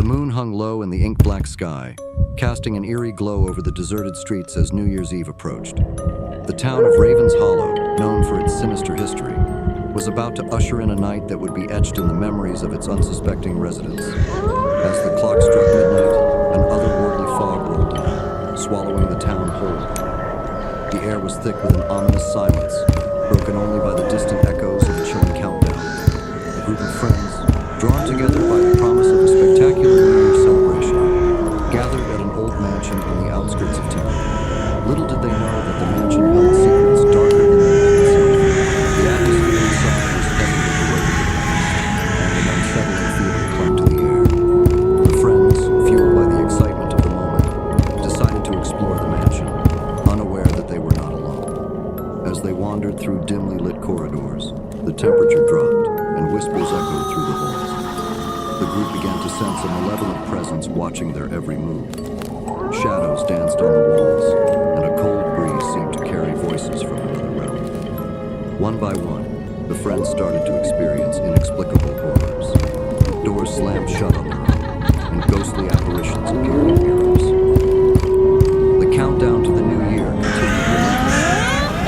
moon hung low in the ink-black sky, casting an eerie glow over the deserted streets as New Year's Eve approached. The town of Ravens Hollow, known for its sinister history, was about to usher in a night that would be etched in the memories of its unsuspecting residents. As the clock struck midnight, an otherworldly fog rolled in, swallowing the town whole. The air was thick with an ominous silence, broken only by the distant echoes of a chilling countdown. A group of friends, drawn together by the promise of a spectacular New Year's celebration, gathered at an old mansion on the outskirts of town. Little did they know that the mansion held secrets darker than the night itself. The atmosphere inside was heavy with the weight of the past, and an unsettling feeling clung to the air. The friends, fueled by the excitement of the moment, decided to explore the mansion, unaware that they were not alone. As they wandered through dimly lit corridors, the temperature dropped, and whispers echoed through the halls. The group began to sense a malevolent presence watching their every move. Shadows danced on the walls, and a cold breeze seemed to carry voices from another realm. One by one, the friends started to experience inexplicable horrors. Doors slammed shut on their own, and ghostly apparitions appeared in mirrors. The countdown to the new year continued relentlessly,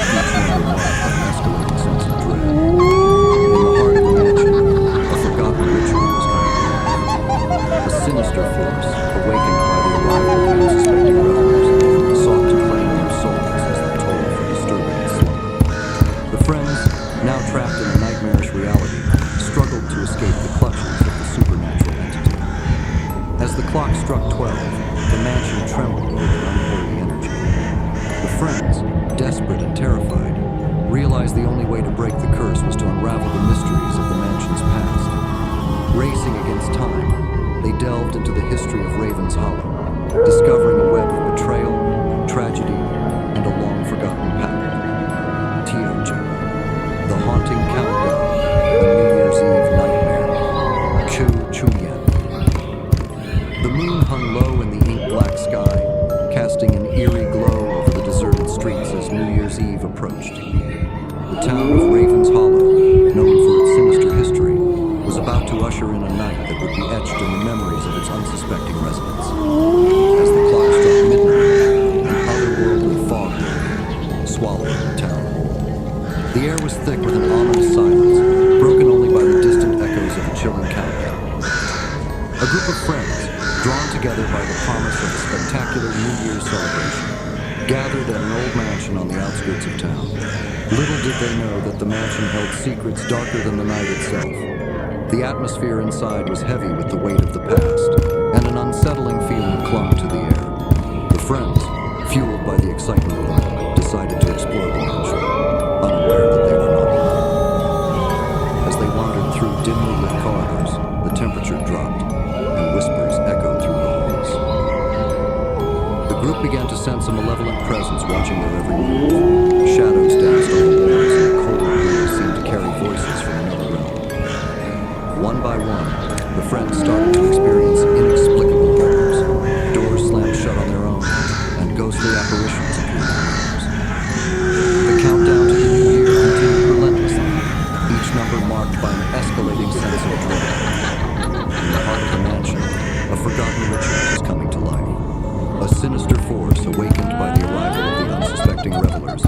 each member marked by an escalating sense of dread. In the heart of the mansion, a forgotten ritual was coming to life. A sinister force, awakened by the arrival of the unsuspecting revelers, sought to claim their souls as the toll for disturbing its slumber. The friends, now trapped in a nightmarish reality, struggled to escape the clutches of the supernatural entity. As the clock struck 12, the mansion trembled with an unholy energy. The friends, desperate and terrified, realized the only way to break the curse was to unravel the mysteries of the mansion's past. Racing against time, they delved into the history of Ravens Hollow, discovering a web of betrayal, tragedy, and a long-forgotten pact. Tioja, the haunting countdown, the New Year's Eve nightmare. Chu Chuyen. The moon hung low in the ink-black sky, casting an eerie glow over the deserted streets as New Year's Eve approached. The town of Ravens Hollow, known for its sinister history, was about to usher in a night that would be etched in the memories of its unsuspecting residents. As the clock struck midnight, an otherworldly fog rolled in, swallowing the town whole. The air was thick with an ominous silence, broken only by the distant echoes of a chilling countdown. A group of friends, drawn together by the promise of a spectacular New Year's celebration, gathered at an old mansion on the outskirts of town. Little did they know that the mansion held secrets darker than the night itself. The atmosphere inside was heavy with the weight of the past, and an unsettling feeling clung to the air. The friends, fueled by the excitement of the moment, decided to explore the mansion, unaware that they were not alone. As they wandered through dimly lit corridors, the temperature dropped, and whispers echoed through the halls. The group began to sense a malevolent presence watching their every move. Shadows danced on the walls, and a cold breeze seemed to carry voices from another realm. One by one, the friends started to experience inexplicable horrors. Doors slammed shut on their own, and ghostly apparitions appeared in mirrors. The countdown to the new year continued relentlessly, each number marked by an escalating sense of dread. In the heart of the mansion, a forgotten ritual was coming to life. A sinister force, awakened by the arrival of the unsuspecting revelers,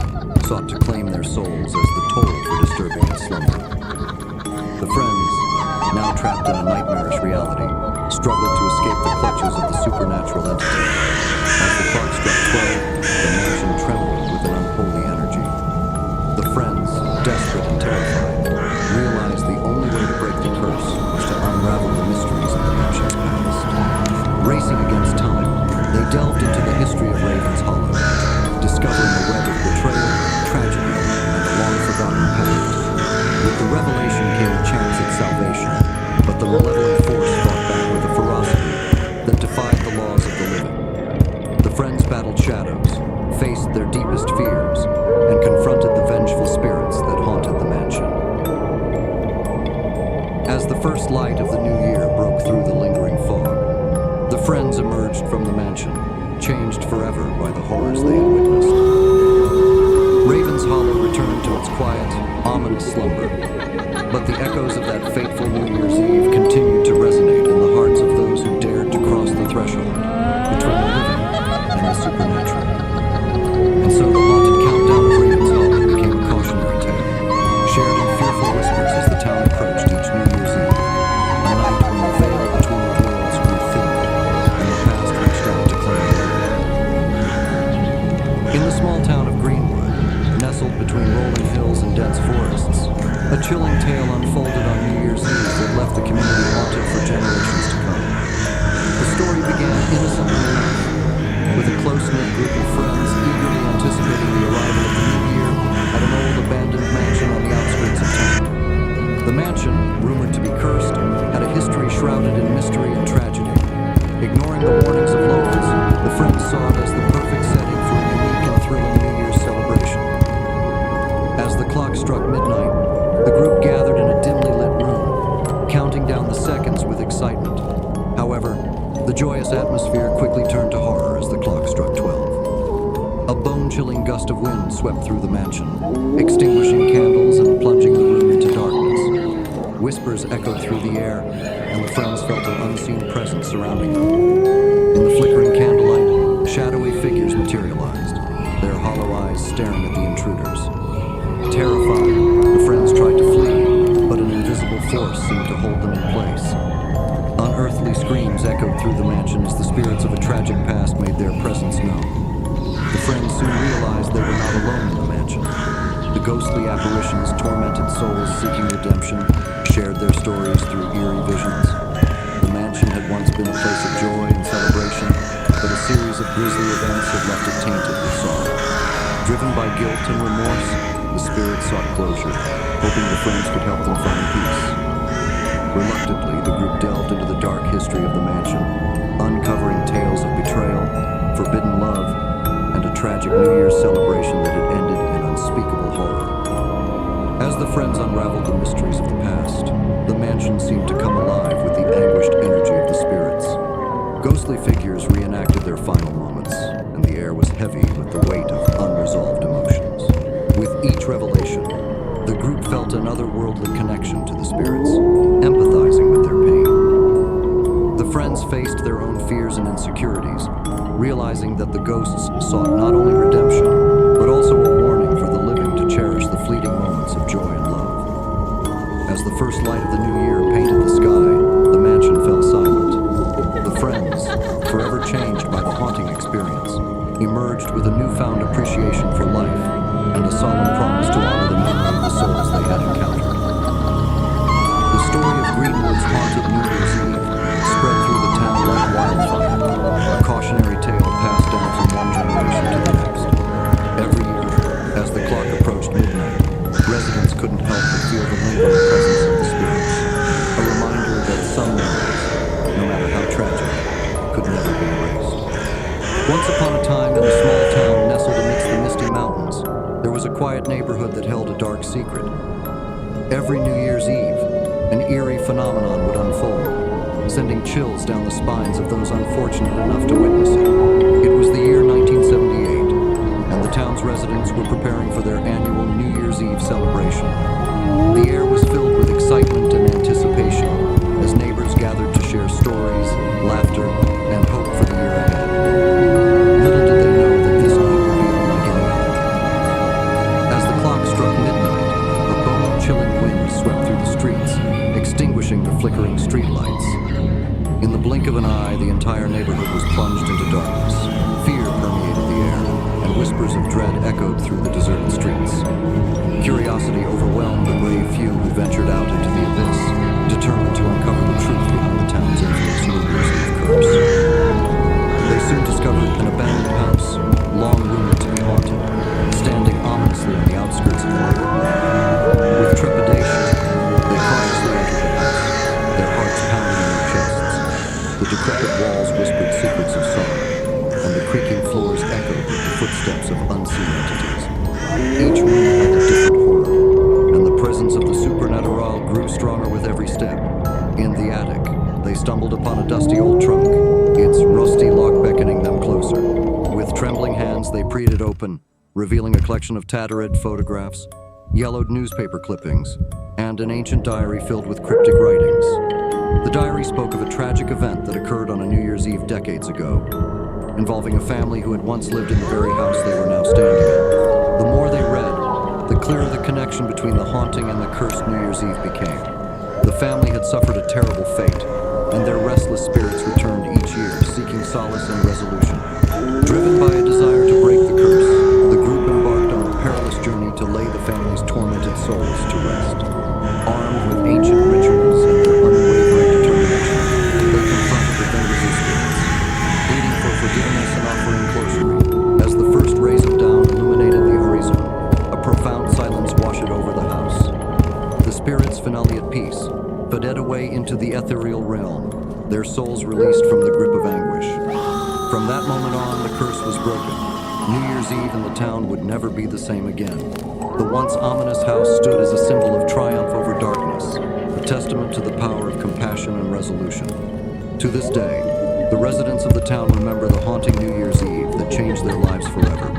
sought to claim their souls as the toll for disturbing its slumber. The friends, now trapped in a nightmarish reality, struggled to escape the clutches of the supernatural entity. As the clock struck 12, the mansion trembled with an unholy energy. The friends, desperate and terrified, realized the only way to break the curse was to unravel the mysteries of the mansion's past. Racing against time, they delved into the history of Ravens Hollow, discovering a web of betrayal, tragedy, and a long-forgotten pact. With the revelation came a chance at salvation, but the malevolent force fought back with a ferocity that defied the laws of the living. The friends battled shadows, faced their deepest fears, and confronted the vengeful spirits that haunted the mansion. As the first light of the new year broke through the lingering fog, the friends emerged from the mansion, changed forever by the horrors they had witnessed. Ravens Hollow returned to its quiet, ominous slumber, but the echoes of that fateful New Year's Eve continued to resonate in the hearts of those who dared innocent and enough. With a close-knit group of friends eagerly anticipating the arrival of the new year at an old abandoned mansion on the outskirts of town. The mansion, rumored to be cursed, had a history shrouded in mystery and tragedy. Ignoring the warnings of locals, the friends saw it as the perfect setting for a unique and thrilling New Year's celebration. As the clock struck midnight, the group gathered in a dimly lit room, counting down the seconds with excitement. However, the joyous atmosphere quickly turned to horror as the clock struck 12. A bone-chilling gust of wind swept through the mansion, extinguishing candles and plunging the room into darkness. Whispers echoed through the air, and the friends felt an unseen presence surrounding them. In the flickering candlelight, shadowy figures materialized, their hollow eyes staring at the intruders. Terrified, the friends tried to flee, but an invisible force seemed to hold them in place. Unearthly screams echoed through the mansion as the spirits of a tragic past made their presence known. The friends soon realized they were not alone in the mansion. The ghostly apparitions tormented souls seeking redemption, shared their stories through eerie visions. The mansion had once been a place of joy and celebration, but a series of grisly events had left it tainted with sorrow. Driven by guilt and remorse, the spirits sought closure, hoping the friends could help them find peace. Reluctantly, the group delved into the dark history of the mansion, uncovering tales of betrayal, forbidden love, and a tragic New Year's celebration that had ended in unspeakable horror. As the friends unraveled the mysteries of the past, the mansion seemed to come alive with the anguished energy of the spirits. Ghostly figures reenacted their final moments, and the air was heavy with the weight of unresolved emotions. With each revelation, the group felt an otherworldly connection to the spirits, empathizing with their pain. The friends faced their own fears and insecurities, realizing that the ghosts sought not only redemption, but also a warning for the living to cherish the fleeting moments of joy and love. As the first light of the new year painted the sky, the mansion fell silent. The friends, forever changed by the haunting experience, emerged with a newfound appreciation for life and a solemn promise to honor the memory of the souls they had encountered. The story of Greenwood's haunted New Year's Eve spread through the town like wildfire, a cautionary tale passed down from one generation to the next. Every year, as the clock approached midnight, residents couldn't help but feel the lingering presence of the spirits, a reminder that some memories, no matter how tragic, could never be erased. Once upon a time, in a small town nestled amidst the misty mountains, there was a quiet neighborhood that held a dark secret. Every New Year's Eve, an eerie phenomenon would unfold, sending chills down the spines of those unfortunate enough to witness it. It was the year 1978, and the town's residents were preparing for their annual New Year's Eve celebration. The air was filled with excitement and anticipation as neighbors gathered to share stories, laughter, and hope for the year ahead. Little did they know that this night would be unlike any other. As the clock struck midnight, a bone-chilling wind swept through the streets, extinguishing the flickering streetlights. In the blink of an eye, the entire neighborhood was plunged into darkness. Fear permeated the air, and whispers of dread echoed through the deserted streets. Curiosity overwhelmed the brave few who ventured out into the abyss, determined to uncover the truth behind the town's infamous New Year's Eve curse. They soon discovered an abandoned house, long rumored to be haunted, standing ominously on the outskirts of the neighborhood. With trepidation, they cautiously entered the house, their hearts pounding in their chests. The decrepit walls whispered secrets of sorrow, and the creaking floors echoed with the footsteps of unseen entities. Each room had a different horror, and the presence of the supernatural grew stronger with every step. In the attic, they stumbled upon a dusty old trunk, its rusty lock beckoning them closer. With trembling hands, they pried it open, revealing a collection of tattered photographs, yellowed newspaper clippings, and an ancient diary filled with cryptic writings. The diary spoke of a tragic event that occurred on a New Year's Eve decades ago, involving a family who had once lived in the very house they were now standing in. The more they read, the clearer the connection between the haunting and the cursed New Year's Eve became. The family had suffered a terrible fate, and their restless spirits returned each year, seeking solace and resolution. Driven by a desire to break the curse, the group embarked on a perilous journey to lay the family's tormented souls to rest. Armed with ancient rituals and their unwavering determination, they confronted the vendors of spirits. In their souls released from the grip of anguish. From that moment on, the curse was broken. New Year's Eve in the town would never be the same again. The once ominous house stood as a symbol of triumph over darkness, a testament to the power of compassion and resolution. To this day, the residents of the town remember the haunting New Year's Eve that changed their lives forever.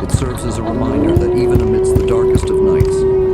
It serves as a reminder that even amidst the darkest of nights,